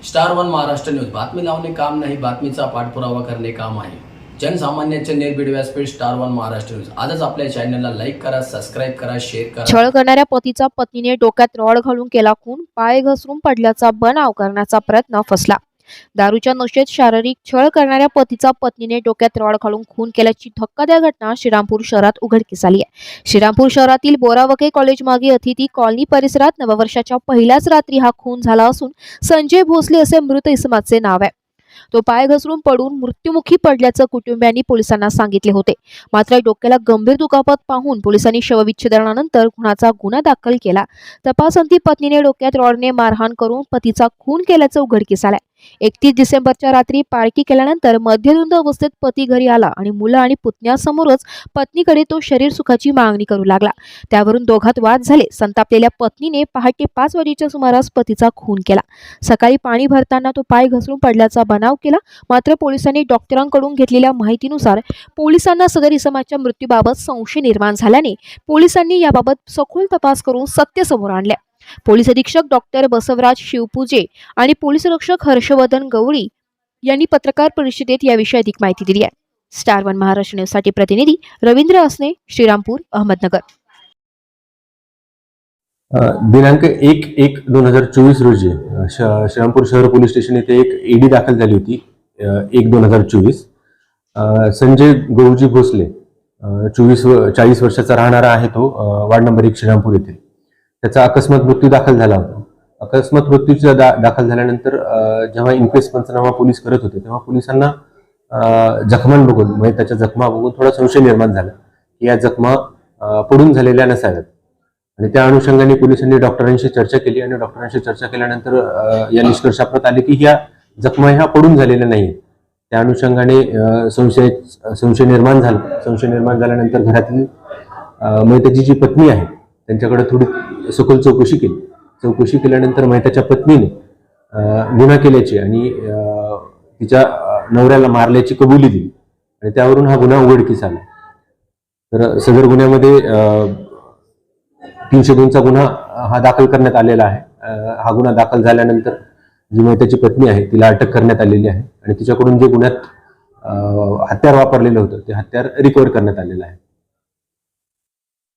Star one Maharashtra news बातमी लावणे काम नाही, बातमीचा पाठपुरावा करणे काम आहे. जनसामान्यांचे निर्भीड व्यासपीठ स्टार वन महाराष्ट्र न्यूज. आजच आपल्या चॅनलला लाईक करा, सबस्क्राईब करा, शेअर करा. छळ करणाऱ्या पतीचा पत्नीने डोक्यात रॉड घालून केला खून, पाय घसरून पडल्याचा बनाव करण्याचा प्रयत्न फसला. दारूच्या नशेत शारीरिक छळ करणाऱ्या पतीचा पत्नीने डोक्यात रॉड घालून खून केल्याची धक्कादायक घटना श्रीरामपूर शहरात उघडकीस आली आहे. श्रीरामपूर शहरातील बोरावके कॉलेज मागे अतिथी कॉलनी परिसरात नववर्षाच्या पहिल्याच रात्री हा खून झाला असून संजय भोसले असे मृत इसमाचे नाव आहे. तो पाय घसरून पडून मृत्युमुखी पडल्याचं कुटुंबियांनी पोलिसांना सांगितले होते. मात्र डोक्याला गंभीर दुखापत पाहून पोलिसांनी शवविच्छेदनानंतर खुनाचा गुन्हा दाखल केला. तपासांती पत्नीने डोक्यात रॉडने मारहाण करून पतीचा खून केल्याचं उघडकीस आलंय. 31 डिसेंबरच्या रात्री पार्टी केल्यानंतर मध्यधुंद अवस्थेत पती घरी आला आणि मुलं आणि पुतण्यासमोरच पत्नीकडे तो शरीर सुखाची मागणी करू लागला. त्यावरून दोघात वाद झाले. संतापलेल्या पत्नीने पहाटे 5 वाजेच्या सुमारास पतीचा खून केला. सकाळी पाणी भरताना तो पाय घसरून पडल्याचा बनाव केला. मात्र पोलिसांनी डॉक्टरांकडून घेतलेल्या माहितीनुसार पोलिसांना सदर इसमाच्या मृत्यूबाबत संशय निर्माण झाल्याने पोलिसांनी याबाबत सखोल तपास करून सत्य समोर आणले. पोलीस अधीक्षक डॉक्टर बसवराज शिवपूजे आणि पोलीस रक्षक हर्षवर्धन गवळी यांनी पत्रकार परिषदेत याविषयी अधिक माहिती दिली आहे. स्टार वन महाराष्ट्र न्यूज साठी प्रतिनिधी रवींद्र असने, श्रीरामपूर, अहमदनगर. दिनांक 1/1/2024 रोजी श्रीरामपूर शहर पोलीस स्टेशन येथे एक ईडी दाखल झाली होती. 1/2024 संजय गौजी भोसले 40 वर्षाचा राहणारा आहे. तो वार्ड नंबर 1 श्रीरामपूर येथे त्याचा अकस्मात मृत्यू दाखल झाला होता. अकस्मात मृत्यूचा दाखल झाल्यानंतर जेव्हा इन्क्वेस्ट पंचनामा पोलीस करत होते तेव्हा पोलिसांना जखमां बघून म्हणजे त्याच्या जखमा बघून थोडा संशय निर्माण झाला की या जखमा पडून झालेल्या नसाव्यात. आणि त्या अनुषंगाने पोलिसांनी डॉक्टरांशी चर्चा केली आणि डॉक्टरांशी चर्चा केल्यानंतर या निष्कर्षाप्रत आले की ह्या जखमा ह्या पडून झालेल्या नाहीत. त्या अनुषंगाने संशय निर्माण झाला. संशय निर्माण झाल्यानंतर घरातील मैताची जी पत्नी आहे त्यांच्याकडे थोडी सखोल चौकशी केली. चौकशी केल्यानंतर मैताच्या पत्नीने गुन्हा केल्याची आणि तिच्या नवऱ्याला मारल्याची कबुली दिली आणि त्यावरून हा गुन्हा उघडकीस आला. तर सदर गुन्ह्यामध्ये 302चा गुन्हा हा दाखल करण्यात आलेला आहे. हा गुन्हा दाखल झाल्यानंतर जी मैताची पत्नी आहे तिला अटक करण्यात आलेली आहे आणि तिच्याकडून जे गुन्ह्यात हत्यार वापरलेलं होतं ते हत्यार रिकव्हर करण्यात आलेलं आहे.